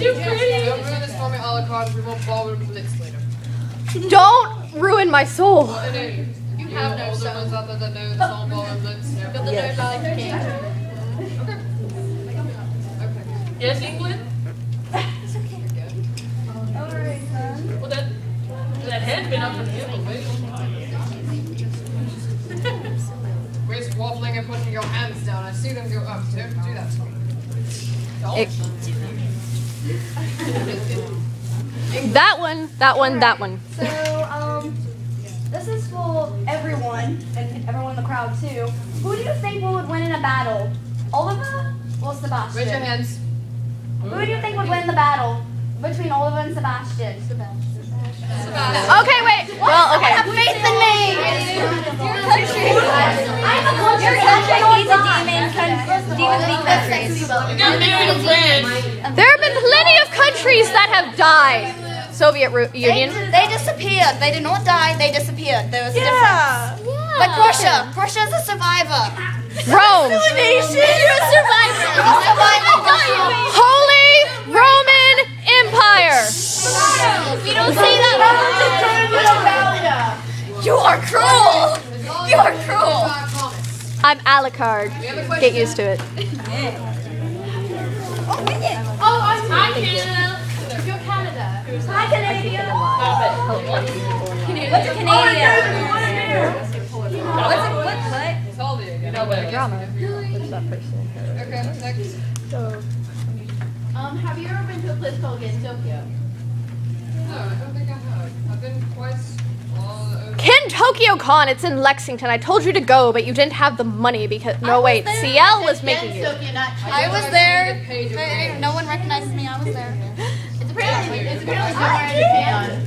too pretty. Don't ruin this for me, a la carte. We won't ballroom blitz later. Don't ruin my soul. Well, you have no older ones out there that know the song ballroom blitz. Yes. Okay. Yes, England? Alright, son. Well, that head's been up in the hill, Where's waffling and putting your hands down? I see them go up. Don't do that to me. That one. So, this is for everyone, and everyone in the crowd too. Who do you think would win in a battle? Oliver or Sebastian? Raise your hands. Who do you think would win the battle between Oliver and Sebastian? Okay, wait. Well, okay. Have faith in me! I'm a country. He's a demon. Demon countries. You got married a friend. There have been plenty of countries that have died. Soviet Union. They disappeared. They did not die. They disappeared. There was a difference. Like Prussia. Prussia is a survivor. Rome. You're a survivor. Holy Roman Empire. You don't say that. You are cruel. You are cruel. I'm Alucard. Get used to it. Oh, I'm Hi, Canada. You're Canada. Hi, Canada. Canadian. What's a Canadian? What? It's all the again. Drama. What's that person? Okay, next. Have you ever been to a place called Tokyo? No, I don't think I have. I've been twice all over. Ken Tokyo Con, it's in Lexington. I told you to go, but you didn't have the money because no wait, CL was making you. I was there. No one recognizes me. I was there. It's apparently somewhere in Japan.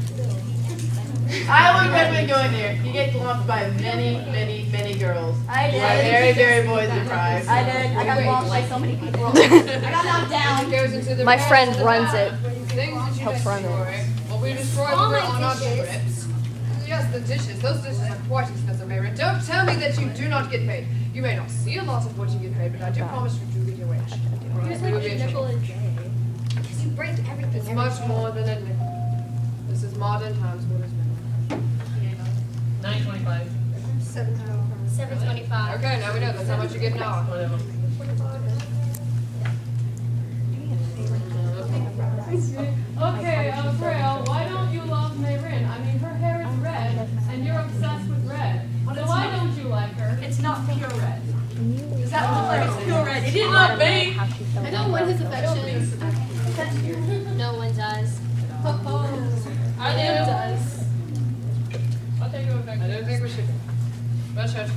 I would recommend going there. You get lumped by many girls. I did. Very boys and fries. I did. I got blocked by so many people. I got knocked down. Goes into the My friend runs it. Things that you Helps run it. destroy. Well, we destroy All them my on our dishes. trips. Yes, the dishes. Those dishes are quite expensive, Mary. Don't tell me that you do not get paid. You may not see a lot of what you get paid, but I do promise you do get your wage. Here's like a nickel a day. Because you break everything. It's much more than a nickel. This is modern times. What is nickel? 9.25. $7.25. Okay, now we know. That's how much you get an hour. Whatever. Okay, Frail, why don't you love Mayrin? I mean, her hair is red, and you're obsessed with red. So why don't you like her? It's not pure red. Does that look like it's pure red? It is not me. I don't want his affections. No one does. I do. I'll take your I affection. don't think we should. Rush it.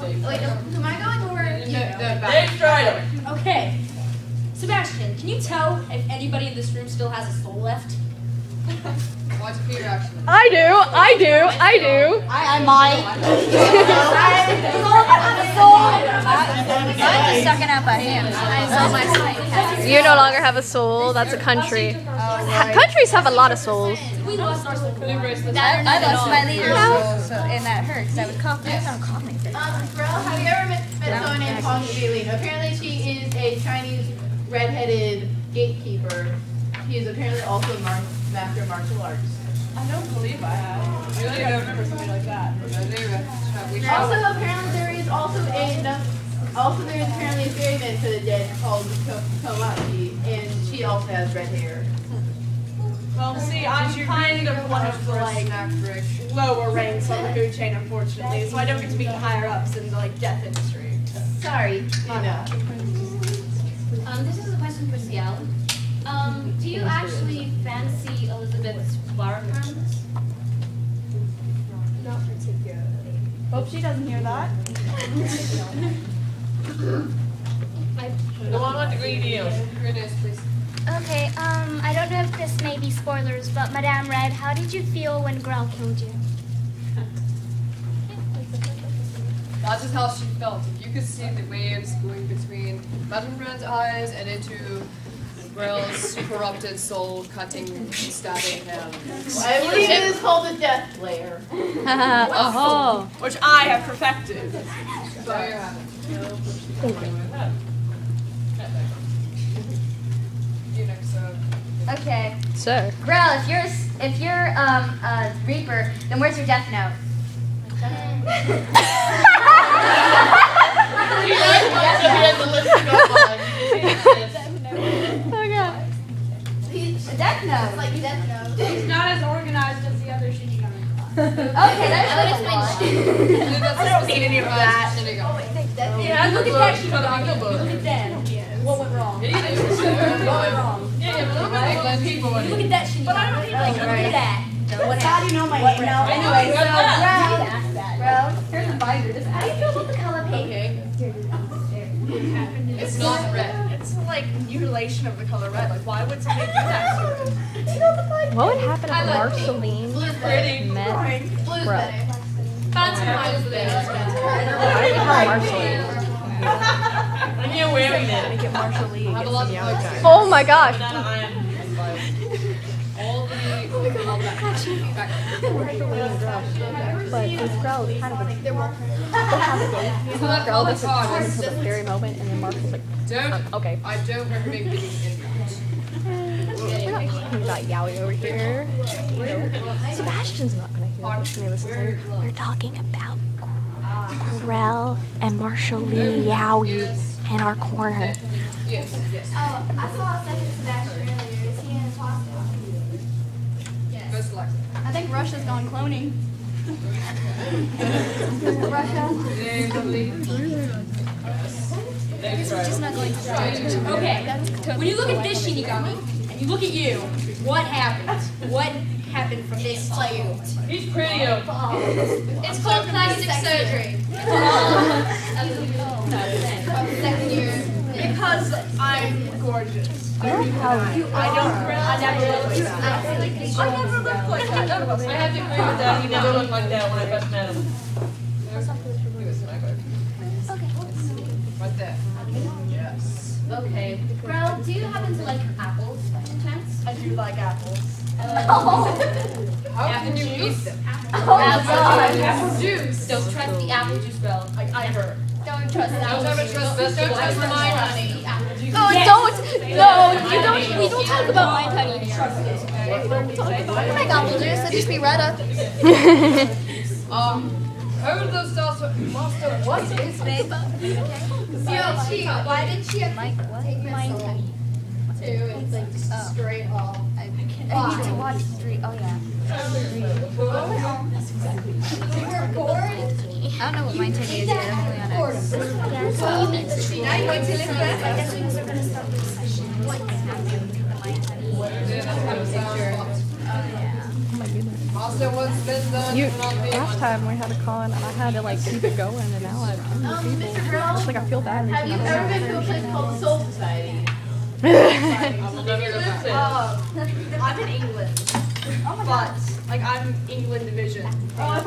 Wait, am I going or you? Dave Strider. Okay. Sebastian, can you tell if anybody in this room still has a soul left? Watch your reaction. I do. I might. I'm just sucking out my hands. I saw my soul. You no longer have a soul. That's a country. Countries have a lot of souls. We lost our soul. I lost my leader's soul, and that hurts. I was coughing. Bro, have you ever met someone named Pong Feeling? Apparently she is a Chinese redheaded gatekeeper. She is apparently also a master martial arts. I don't believe I have. I don't remember something like that. Also, apparently there is apparently a fairyman for the dead called Komachi, and she also has red hair. Well, see, I'm kind of one of the lower ranks on the food chain, unfortunately, so I don't get to meet higher ups in the death industry. Sorry, Tina. This is a question for Ciel. Do you actually fancy Elizabeth's bar pants? Not particularly. Hope she doesn't hear that. The one with the green heels. Please. Okay, I don't know if this may be spoilers, but Madame Red, how did you feel when Grell killed you? That's just how she felt. If you could see the waves going between Madame Red's eyes and into Grell's corrupted soul, cutting, stabbing him. I believe it is called the death layer. Oh. Which I have perfected. There you have it. Okay. Sir. Grell, if you're a Reaper, then where's your death note? You guys want to be the list to go on. Oh god. A death note. Like death note. He's not as organized as the other Shinigami class. Okay, that's a lot. I don't need any of that. There you go. Yeah, look at that. She's got a book. Look at them. What went wrong? What went wrong? Yeah, but look at those people in it. Look at that shit. But I don't need like look at that. How do you know my name? No, anyway, so that. Grell, here's a binder. How do you feel about the color pink? It's not red. It's like mutilation of the color red. Like, why would somebody do that to it? What would happen if I like Marceline Blue's better. met Blue's Bro? better. Found some lines there. Why do we call Marceline? And you're wearing it. Make it Marshall Lee. I have a lot of bugs. Oh my gosh. Banana iron. All that. But this girl is kind of a girl that's time until the very moment, and then Mark is like, Don't. okay. I don't recommend getting injured. We're not talking about Yowie over here. You know, Sebastian's not gonna hear this. Maybe this is we're talking about Grell and Marshall Lee Yowie in our corner. Yes. Oh, I saw a second Sebastian earlier. Is he in his hospital? Go select. I think Russia's gone cloning. Okay. When you look at this Shinigami and you look at you, what happened? What happened from this to you? He's prettier. It's called plastic surgery. Second year. Because I'm gorgeous. I love how I never looked like that. I never looked like that. I have to agree with that. He never looked like that when I first met him. Right there. Yes. Okay. Grell, do you happen to like apples by any chance? I do like apples. How can you eat them? Apple juice. Don't trust the apple juice, Grell. I heard. Don't trust the apple Never juice. trust this. Don't trust my honey. Oh, don't! No, you don't. We don't talk about my honey. I like apple juice. I just be Retta. Who does that master? What is his name? Why did she have take my honey? It's like straight off. I need to watch Street. Oh yeah. You were bored? I don't know what my titty is yet. I'm really honest. Now you're going to live I guess we are gonna start this session. What happened to the my honey? Master, what's been done? You cannot be last time we had a con and I had to like keep it going, and now I've people. Mr. Girl, It's like I feel bad. have you ever been to a place called the Soul Society? I will never go back there. I'm in England. But, like, I'm England division. Oh,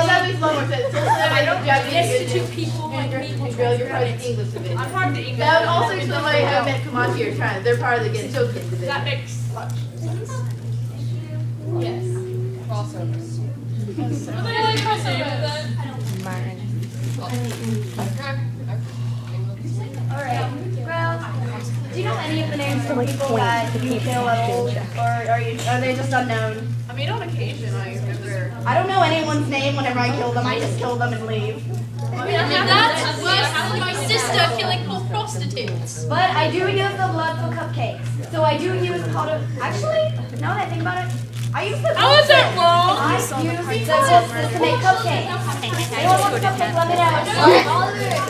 that makes more sense. I don't Destitute people like me. Girl, you're part of the English division. I'm part of the English That would also division. explain why I met Kamachi or China. They're part of the Genshoken division. That makes much sense. Yes. crossovers. What the hell are you saying with that? Alright. Well, do you know any of the names of Like people point that to you keep kill at all? check. Or are they just unknown? I mean, on occasion, I remember. I don't know anyone's name whenever I kill them. I just kill them and leave. That's worse than my sister killing poor prostitutes. But I do use the blood for cupcakes. So I do use powder. Actually, now that I think about it, I use the How is that wrong? I use the blisters to make cupcakes. Anyone want cupcakes? Let me know.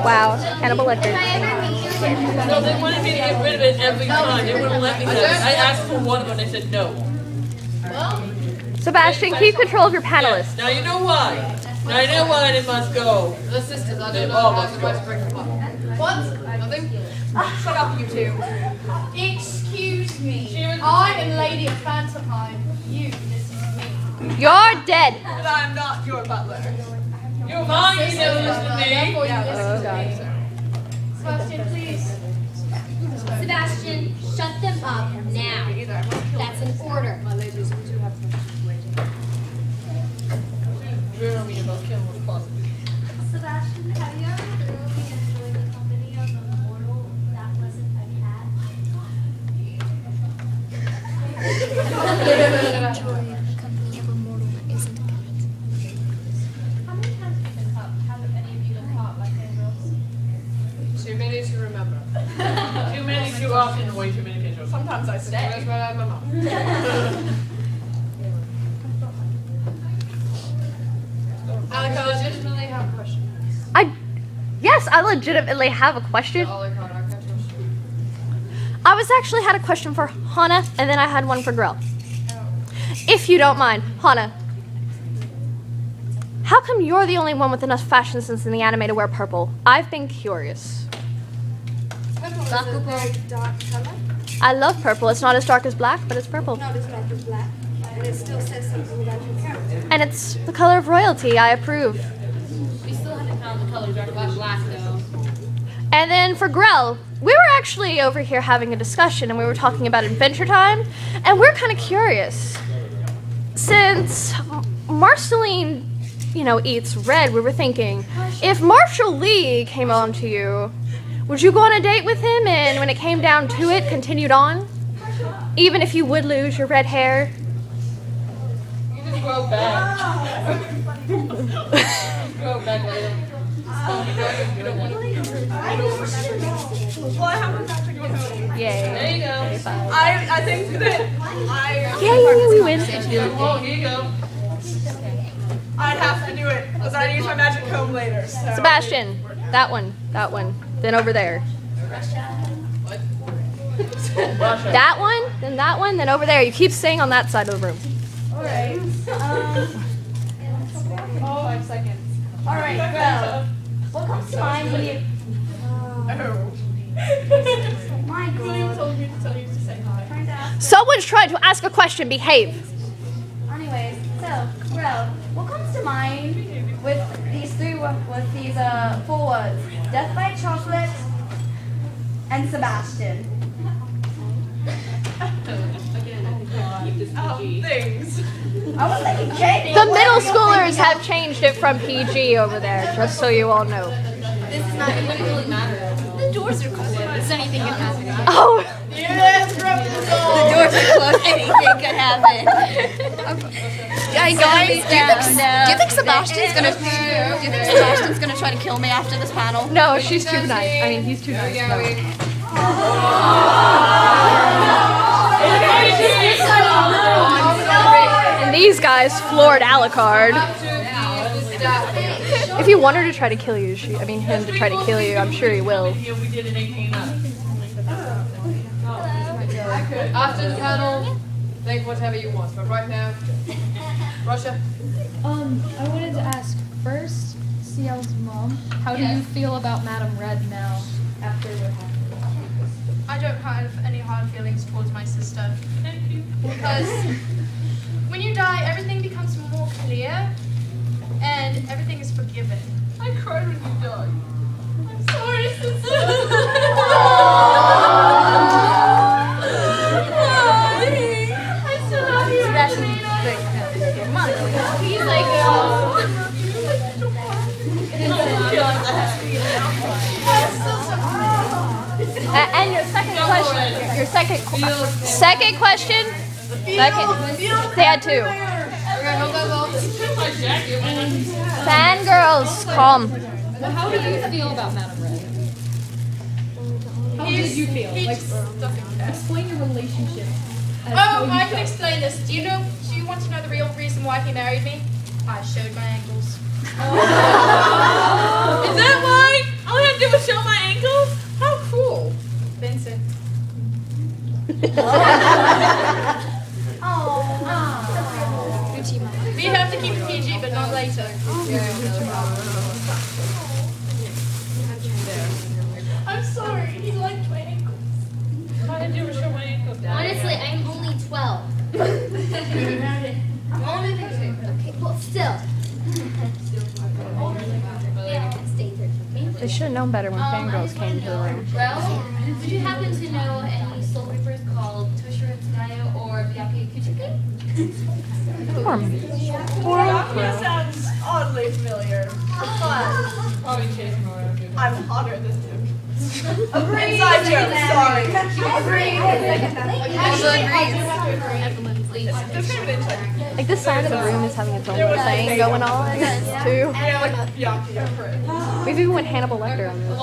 Wow, Hannibal Lecter. No, they wanted me to get rid of it every time. They wouldn't let me have it. I asked for one of them and they said no. Sebastian, keep control of your panelists. Now you know why. Now you know why they must go. The sisters, I They don't know all how must the go. vice break them up. What? Nothing? Shut up, you two. Excuse me. She was- I am Lady of Phantomheim. You, this is me. You're dead. But I'm not your butler. You're mine, you never listen to me. Therefore, you listen Oh, to God. me. Sebastian, please. Sebastian, shut them up now. That's an order. My ladies, we do have some waiting. Real me about killing the prostitute. Sebastian, have you ever thoroughly enjoyed the company of watching way too many pictures. Sometimes I stay. That's right out of my mouth. Alex, I legitimately have a question. Yes, I legitimately have a question. I was actually had a question for Hannah, and then I had one for Grell. If you don't mind, Hannah, how come you're the only one with enough fashion sense in the anime to wear purple? I've been curious. Purple is a very dark color. I love purple. It's not as dark as black, but it's purple. Not as dark as black. And it still says something about your character. And it's the color of royalty. I approve. We still haven't found the color dark black though. And then for Grell, we were actually over here having a discussion, and we were talking about Adventure Time, and we're kind of curious. Since Marceline, eats red, we were thinking, if Marshall Lee came on to you, would you go on a date with him, and when it came down to it, continued on? Even if you would lose your red hair? You just grow back. Grow back later. You don't want to. Well, I have a magic home. Yay. There you go. I think that Yay, we win. Oh, here you go. I'd have to do it because I use my magic comb later. So. Sebastian, that one, then over there. That one, then over there. You keep staying on that side of the room. Alright. 5 seconds. Alright, well, what comes to mind when you... My God. Told me to tell you to say hi. Trying to ask... Someone's trying to ask a question. Behave. Anyways, so, well, what comes to mind with these four words? Death by Chocolate and Sebastian. Things. I was thinking cake. The middle schoolers have changed it from PG over there, just so you all know. This is not, it wouldn't really matter. The doors are closed. Anything can happen. Oh, Yes, rub the door. The doors are closed. Anything could happen. Guys, do you think Sebastian's gonna try to kill me after this panel? no, she's too nice. I mean, he's too nice. No. And these guys floored Alucard. If you want her to try to kill you, him to try to kill you, I'm sure he will. Yeah, we did an 18 up. After the panel, think whatever you want. But right now, Russia. I wanted to ask first, CL's mom, how do you feel about Madame Red now after what happened? I don't have any hard feelings towards my sister. Thank you. Because when you die, everything becomes more clear and everything is forgiven. I cried when you died. I'm sorry, sister. I still love you. He's like, And your second question. Second question. They had two. Fangirls, calm. Well, how do you feel about Madame Red? How did you feel? Like, explain your relationship. I can explain this. Do you want to know the real reason why he married me? I showed my ankles. Is that why? All I had to do was show my ankles? How cool. Vincent. We have to keep it PG, but not later. I'm sorry. He liked my ankles. All I had to do was show my ankles. Honestly, I'm only 12. I'm only 13. Okay, well, still. They should have known better when fangirls came to the room. Well, did you happen to know any Soul Reapers called Toshiro Tsunayo or Byakuya Kuchiki? Byakuya sounds oddly familiar. Probably chase him around. I'm hotter than him. Inside joke, sorry. Like this side of the room is having its own little thing going on too. Yeah, like Byakuya friend. We've even went Hannibal Lecter on this.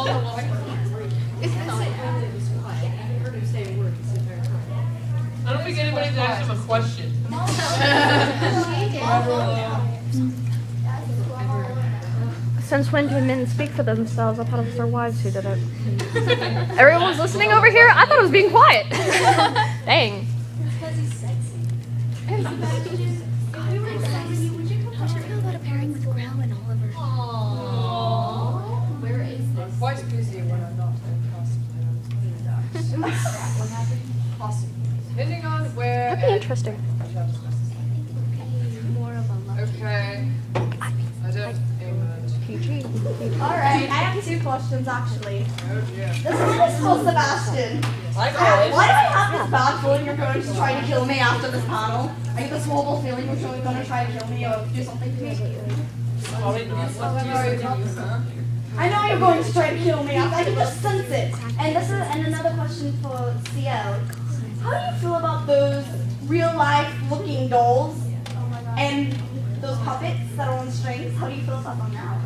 I don't think anybody's asked him a question. Since when do men speak for themselves? I thought it was their wives who did it. Everyone's listening over here? I thought it was being quiet. Dang. Because he's sexy. How do you feel about a pairing with Grell and Oliver? Aww. Where is this? I'm quite busy when I'm not in class. Possibly. Depending on where. That'd be interesting. More of a love. Okay. I don't aim PG. Alright, I have 2 questions actually. Oh dear. This one is for Sebastian. Like Why always. do I have this bad feeling you're going to try to kill me after this panel? I get this horrible feeling you're going to try to kill me or do something to me. I know you're going to try to kill me. I can just sense it. And another question for CL. How do you feel about those real life looking dolls and those puppets that are on strings? How do you feel about them now?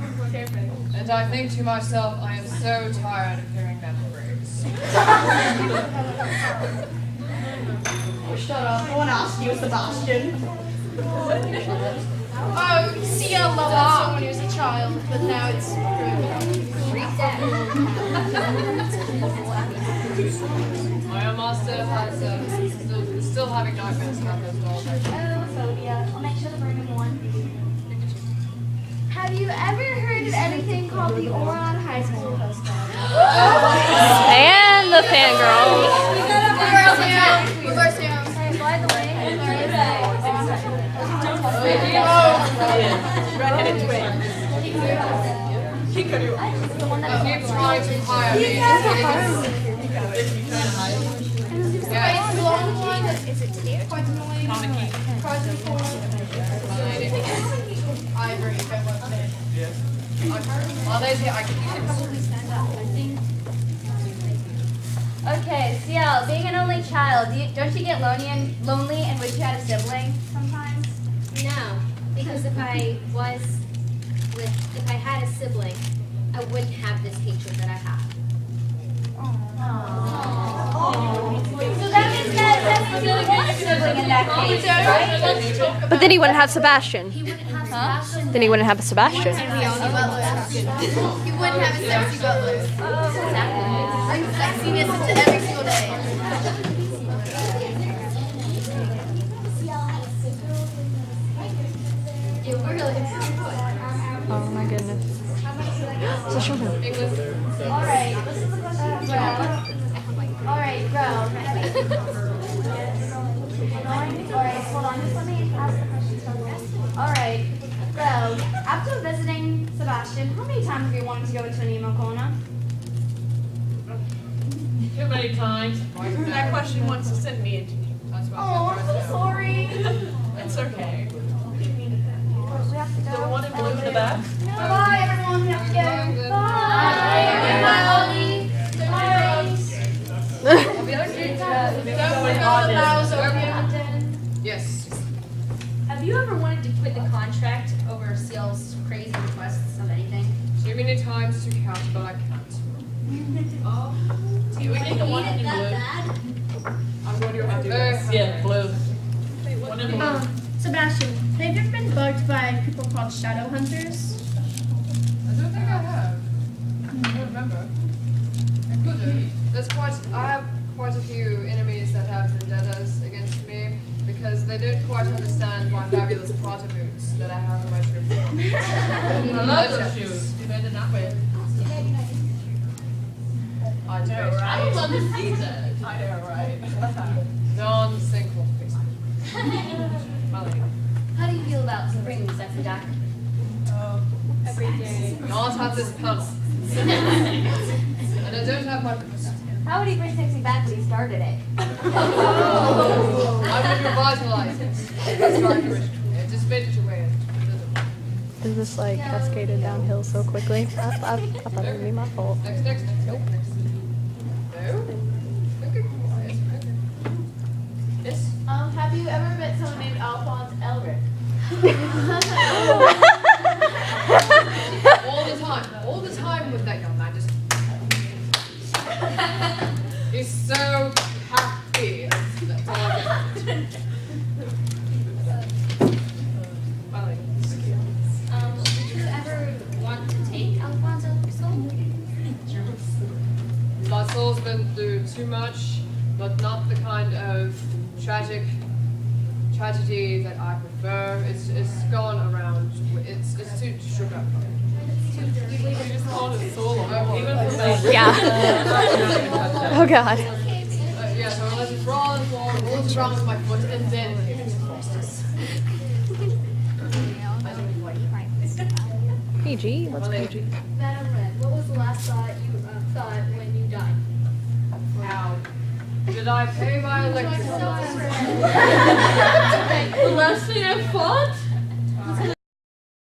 And I think to myself, I am so tired of hearing that phrase. Oh, shut up. No one asked you, Sebastian. Oh, CL loved someone who was a child, but now it's My own master has still having nightmares about those dolls. Oh, Sophia. I'll make sure to bring him one. Have you ever heard of anything called the Oron High School postcard? And the fangirl. reverse down. Hey, by the way, Redheaded twin. Keep trying to hire me. Yeah, it's the long one. Is it quite annoying? Quite important. I agree. Don't want to finish. While they're here, I can probably stand up, I think. Okay, CL, being an only child, don't you get lonely and wish you had a sibling sometimes? No, because if I had a sibling, I wouldn't have this hatred that I have. So that means that you would want a sibling in that case, right? But then he wouldn't have Sebastian. He wouldn't have Sebastian. Then he wouldn't have Sebastian. You wouldn't have a sexy butler. Bring sexiness into every single day. Oh my goodness. So show him. Alright, this is the question for Grell. Alright, Grell. Alright, hold on, just let me ask the questions first. Alright, Grell, after visiting Sebastian, how many times have you wanted to go into an emo corner? Too many times. That question wants to send me into That's what Oh, I'm so sorry. It's okay. We have to go. The one in blue in the back? Bye, everyone. We have to go. Bye. Bye, Ollie. Yes. Have you ever wanted to quit the contract over CL's crazy requests of anything? Too many times to count, but I can't. We need the one in blue. I'm going to do Yeah, blue. One in blue. Sebastian, have you ever been bugged by people called shadow hunters? I don't think I have. I don't remember. I could have. I have quite a few enemies that have vendettas against me because they don't quite understand my fabulous Prada boots that I have in my trip. I love those shoes. Too bad they're not red. I do. I would love to see that. I know, right? Non-single. How do you feel about bringing sexy back? Every day. Not at this panel. And I don't have my boots. How would he bring sexy back when he started it? I would revitalize it. That's my original. It just made it away. Is this like cascaded downhill so quickly? I thought it would be my fault. Next. Nope. No? Okay, quiet. Okay. Yes? Have you ever met someone named Alphonse Elric? All the time with that young man. Just he's so happy. That's all I girl's been through too much, but not the kind of tragedy that I prefer. It's gone around. It's too sugar. Yeah. Oh God. Yeah, so unless it's raw on the floor, rolls around with my foot, and then it's frosties. PG? What's PG? Madam Red, what was the last thought you thought when you died? Wow. Did I pay my electricity?